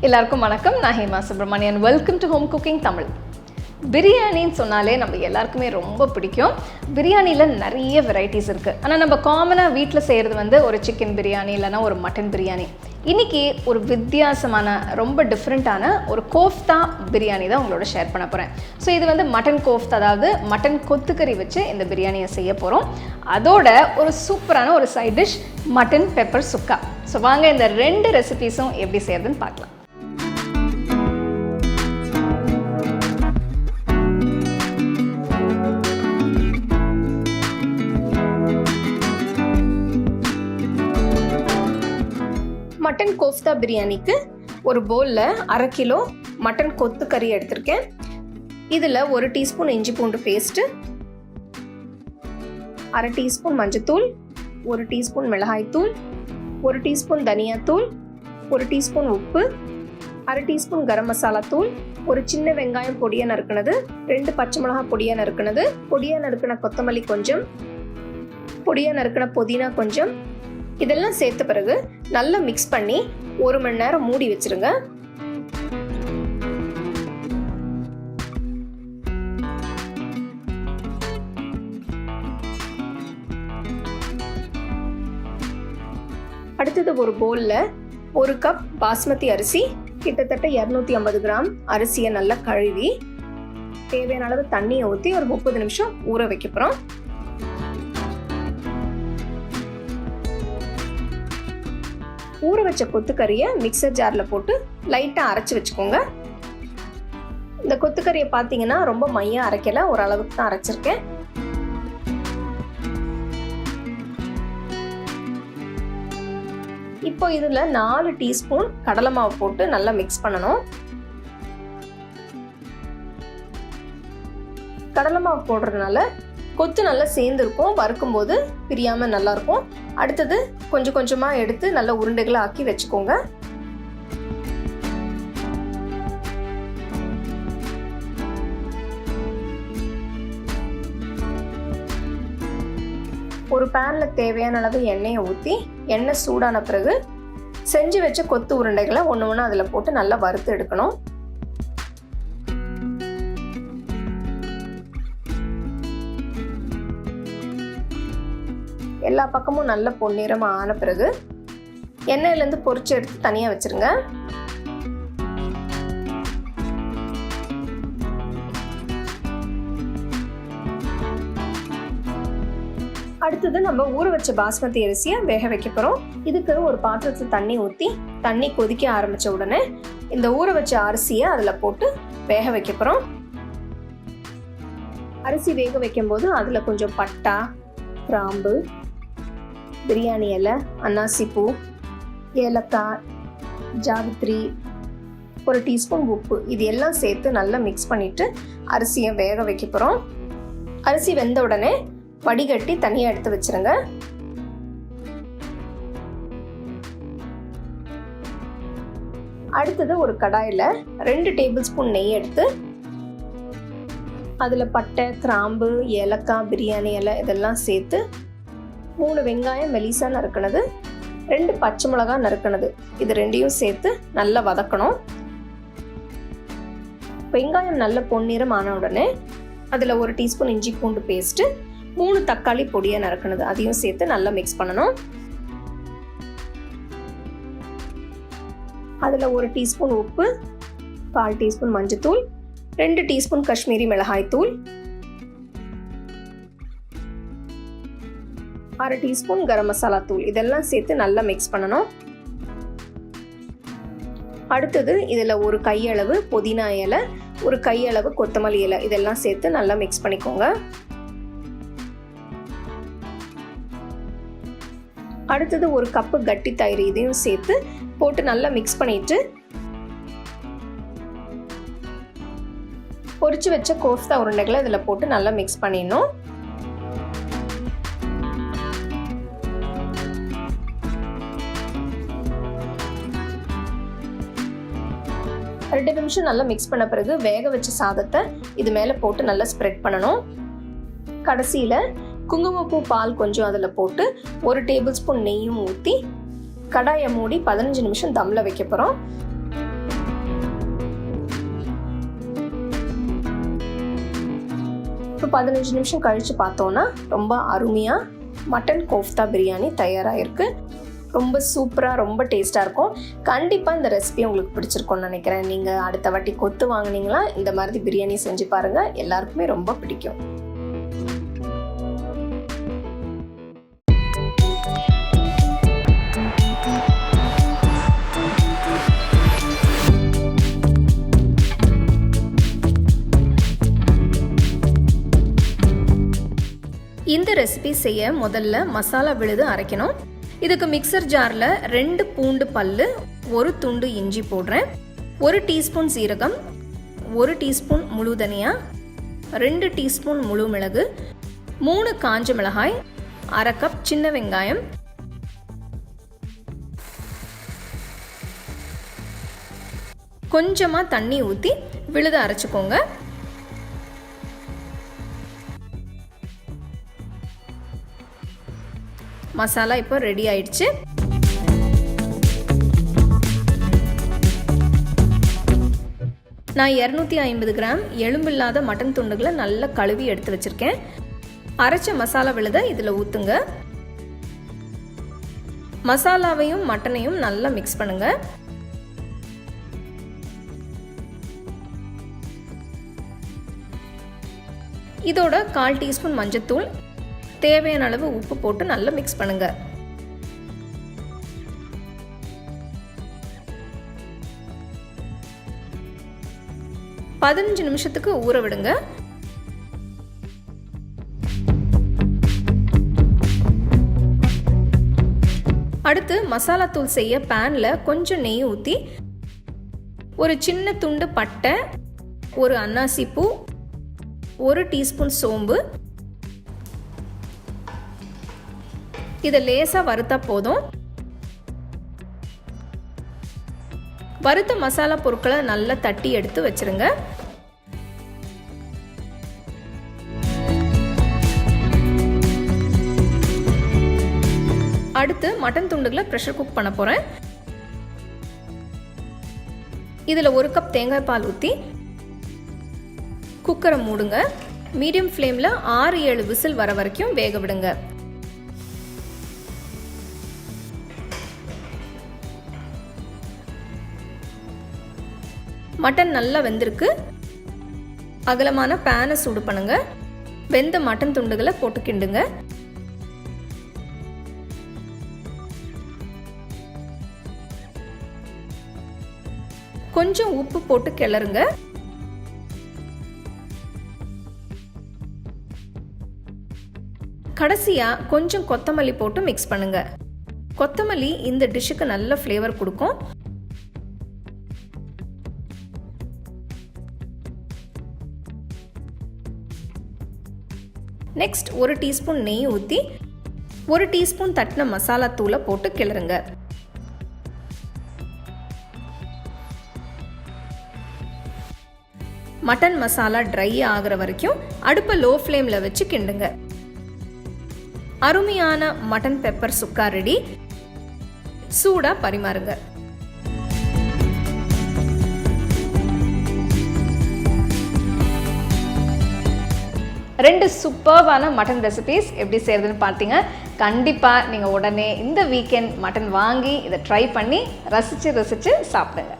எல்லாருக்கும் வணக்கம். நான் Hema Subramanian. Welcome to home cooking Tamil. பிரியாணின்னு சொன்னாலே நம்ம எல்லாருக்குமே ரொம்ப பிடிக்கும். பிரியாணியில் நிறைய வெரைட்டிஸ் இருக்குது. ஆனால் நம்ம காமனாக வீட்டில் செய்கிறது ஒரு சிக்கன் பிரியாணி இல்லைனா ஒரு மட்டன் பிரியாணி. இன்றைக்கி ஒரு வித்தியாசமான ரொம்ப டிஃப்ரெண்ட்டான ஒரு கோஃப்தா பிரியாணி தான் உங்களோட ஷேர் பண்ண போகிறேன். ஸோ இது மட்டன் கோஃப்தா, அதாவது மட்டன் கொத்துக்கறி வச்சு இந்த பிரியாணியை செய்ய போகிறோம். அதோட ஒரு சூப்பரான ஒரு சைட் டிஷ் மட்டன் பெப்பர் சுக்கா. ஸோ வாங்க இந்த ரெண்டு ரெசிபீஸும் எப்படி செய்யறதுன்னு பார்க்கலாம். மட்டன் கோஃப்தா பிரியாணிக்கு ஒரு பவுலில் 1/2 கிலோ மட்டன் கொத்து கறி எடுத்திருக்கேன். இதில் 1 டீஸ்பூன் இஞ்சி பூண்டு பேஸ்ட்டு, 1/2 டீஸ்பூன் மஞ்சத்தூள், 1 டீஸ்பூன் மிளகாய்த்தூள், 1 டீஸ்பூன் தனியாத்தூள், 1 டீஸ்பூன் உப்பு, 1/2 டீஸ்பூன் கரம் மசாலா தூள், ஒரு சின்ன வெங்காயம் பொடியாக நறுக்குனது, 2 பச்சை மிளகாய் பொடியாக நறுக்குனது, பொடியாக நறுக்கின கொத்தமல்லி கொஞ்சம், பொடியாக நறுக்கின புதினா கொஞ்சம், இதெல்லாம் சேர்த்த பிறகு நல்லா மிக்ஸ் பண்ணி 1 மணி நேரம் மூடி வச்சிருங்க. அடுத்தது ஒரு பவுல்ல 1 கப் பாஸ்மதி அரிசி, கிட்டத்தட்ட 250 கிராம் அரிசியை நல்லா கழுவி தேவையான அளவு தண்ணியை ஊற்றி ஒரு 30 நிமிஷம் ஊற வைக்க போகிறோம். ஊற வச்ச கொத்துக்கறியை மிக்சர் ஜாரில் போட்டு லைட்டாக அரைச்சி வச்சுக்கோங்க. இந்த கொத்துக்கறியை பார்த்தீங்கன்னா ரொம்ப மையாக அரைக்கல, ஓரளவுக்கு தான் அரைச்சிருக்கேன். இப்போ இதில் 4 டீஸ்பூன் கடலை மாவு போட்டு நல்லா மிக்ஸ் பண்ணணும். கடலை மாவு போடுறதுனால கொத்து நல்லா சேர்ந்துருக்கும், வறுக்கும் போது பிரியாமல் நல்லாயிருக்கும். அடுத்தது கொஞ்சம் கொஞ்சமாக எடுத்து நல்லா உருண்டைகளை ஆக்கி வச்சுக்கோங்க. ஒரு பேனில் தேவையான அளவு எண்ணெயை ஊற்றி எண்ணெய் சூடான பிறகு செஞ்சு வச்ச கொத்து உருண்டைகளை ஒன்று ஒன்று அதில் போட்டு நல்லா வறுத்து எடுக்கணும். எல்லா பக்கமும் நல்ல பொன்னிறமாக ஆன பிறகு எண்ணெயிலேருந்து பொரிச்சு எடுத்து தனியாக வச்சுருங்க. அடுத்தது நம்ம ஊற வச்ச பாஸ்மதி அரிசியை வேக வைக்க போகிறோம். இதுக்கு ஒரு பாத்திரத்தில் தண்ணி ஊற்றி தண்ணி கொதிக்க ஆரம்பித்த உடனே இந்த ஊற வச்ச அரிசியை அதில் போட்டு வேக வைக்க போகிறோம். அரிசி வேக வைக்கும்போது அதில் கொஞ்சம் பட்டா, கிராம்பு, பிரியாணி இலை, அன்னாசி பூ, ஏலக்காய், ஜாவித்ரி, 1 டீஸ்பூன் உப்பு, இது எல்லாம் சேர்த்து நல்லா மிக்ஸ் பண்ணிட்டு அரிசியை வேக வைக்க போகிறோம். அரிசி வெந்த உடனே வடிகட்டி தனியாக எடுத்து வச்சிருங்க. அடுத்தது ஒரு கடாயில் 2 டேபிள் ஸ்பூன் நெய் எடுத்து அதில் பட்டை, கிராம்பு, ஏலக்காய், பிரியாணி இலை இதெல்லாம் சேர்த்து 3 வெங்காயம் மெலிசா நறுக்கினது, 2 பச்சை மிளகாய் நறுக்கினது, இது ரெண்டையும் சேர்த்து நல்லா வதக்கணும். வெங்காயம் நல்ல பொன்னிறம் ஆன உடனே அதில் 1 டீஸ்பூன் இஞ்சி பூண்டு பேஸ்ட்டு, 3 தக்காளி பொடியாக நறுக்கினது, அதையும் சேர்த்து நல்லா மிக்ஸ் பண்ணணும். அதில் 1 டீஸ்பூன் உப்பு, 1/4 டீஸ்பூன் மஞ்சத்தூள், 2 டீஸ்பூன் காஷ்மீரி மிளகாய் தூள், 1/2 டீஸ்பூன் கரம் மசாலா தூள், இதெல்லாம் சேர்த்து நல்லா மிக்ஸ் பண்ணணும். அடுத்தது இதில் 1 கையளவு புதினா இலை, 1 கையளவு கொத்தமல்லி இலை, இதெல்லாம் சேர்த்து நல்லா மிக்ஸ் பண்ணிக்கோங்க. அடுத்தது 1 கப்பு கட்டி தயிர், இதையும் சேர்த்து போட்டு நல்லா மிக்ஸ் பண்ணிட்டு பொரிச்சு வச்ச கோஃப்தா உருண்டைகளை இதில் போட்டு நல்லா மிக்ஸ் பண்ணிடணும். 2 நிமிஷம் நல்லா மிக்ஸ் பண்ண பிறகு வேக வச்ச சாதத்தை இது மேலே போட்டு நல்லா ஸ்ப்ரெட் பண்ணணும். கடைசியில் குங்குமப்பூ பால் கொஞ்சம் அதில் போட்டு 1 டேபிள் ஸ்பூன் நெய்யும் ஊற்றி கடாயை மூடி 15 நிமிஷம் தம்மில் வைக்க போகிறோம். ஒரு 15 நிமிஷம் கழித்து பார்த்தோன்னா ரொம்ப அருமையாக மட்டன் கோஃப்தா பிரியாணி தயாராகிருக்கு. ரொம்ப சூப்பராக ரொம்ப டேஸ்ட்டாக இருக்கும். கண்டிப்பாக இந்த ரெசிபி உங்களுக்கு பிடிச்சிருக்கும்னு நினைக்கிறேன். நீங்கள் அடுத்த வாட்டி கொத்து வாங்கினீங்களா இந்த மாதிரி பிரியாணி செஞ்சு பாருங்கள், எல்லாருக்குமே ரொம்ப பிடிக்கும். இந்த ரெசிபி செய்ய முதல்ல மசாலா விழுது அரைக்கணும். இதுக்கு மிக்சர் ஜாரில் 2 பூண்டு பல்லு, 1 துண்டு இஞ்சி போடுறேன், 1 டீஸ்பூன் சீரகம், 1 டீஸ்பூன் முழு தனியா, 2 டீஸ்பூன் முழு மிளகு, 3 காஞ்ச மிளகாய், 1/2 கப் சின்ன வெங்காயம், கொஞ்சமாக தண்ணி ஊற்றி விழுது அரைச்சிக்கோங்க. மசாலா இப்போ ரெடி ஆயிடுச்சு. நான் 250 கிராம் எலும்பில்லாத மட்டன் துண்டுகளை நல்லா கழுவி எடுத்து வச்சிருக்கேன். அரைச்ச மசாலா விழுதை இதில் ஊற்றுங்க. மசாலாவையும் மட்டனையும் நல்லா மிக்ஸ் பண்ணுங்க. இதோட 1/4 டீஸ்பூன் மஞ்சத்தூள், தேவையான அளவு உப்பு போட்டு நல்லா மிக்ஸ் பண்ணுங்க. பதினஞ்சு நிமிஷத்துக்கு ஊற விடுங்க. அடுத்து மசாலா தூள் செய்ய பேன்ல கொஞ்சம் நெய் ஊற்றி ஒரு சின்ன துண்டு பட்டை, ஒரு அன்னாசி பூ, 1 டீஸ்பூன் சோம்பு, இதை லேசாக வறுத்தா போதும். வறுத்த மசாலா பொருட்களை நல்லா தட்டி எடுத்து வச்சிருங்க. அடுத்து மட்டன் துண்டுகளை ப்ரெஷர் குக் பண்ண போகிறேன். இதில் 1 கப் தேங்காய் பால் ஊற்றி குக்கரை மூடுங்க. மீடியம் ஃப்ளேமில் 6-7 விசில் வர வரைக்கும் வேக விடுங்க. மட்டன் நல்லா வெந்திருக்கு. அகலமான பேனை சூடு பண்ணுங்க. வெந்த மட்டன் துண்டுகளை போட்டு கிண்டுங்க. கொஞ்சம் உப்பு போட்டு கிளறுங்க. கடைசியா கொஞ்சம் கொத்தமல்லி போட்டு மிக்ஸ் பண்ணுங்க. கொத்தமல்லி இந்த டிஷ்ஷுக்கு நல்ல ஃப்ளேவர் கொடுக்கும். நெக்ஸ்ட் 1 டீஸ்பூன் நெய் ஊற்றி 1 டீஸ்பூன் தட்டின மசாலா தூளை போட்டு கிளறுங்க. மட்டன் மசாலா ட்ரை ஆகிற வரைக்கும் அடுப்பை லோ ஃப்ளேமில் வச்சு கிண்டுங்க. அருமையான மட்டன் பெப்பர் சுக்கா ரெடி. சூடாக பரிமாறுங்க. ரெண்டு சூப்பர்வான மட்டன் ரெசிபீஸ் எப்படி செய்கிறதுன்னு பார்த்தீங்க. கண்டிப்பாக நீங்கள் உடனே இந்த வீக்கெண்ட் மட்டன் வாங்கி இதை ட்ரை பண்ணி ரசித்து சாப்பிடுங்க.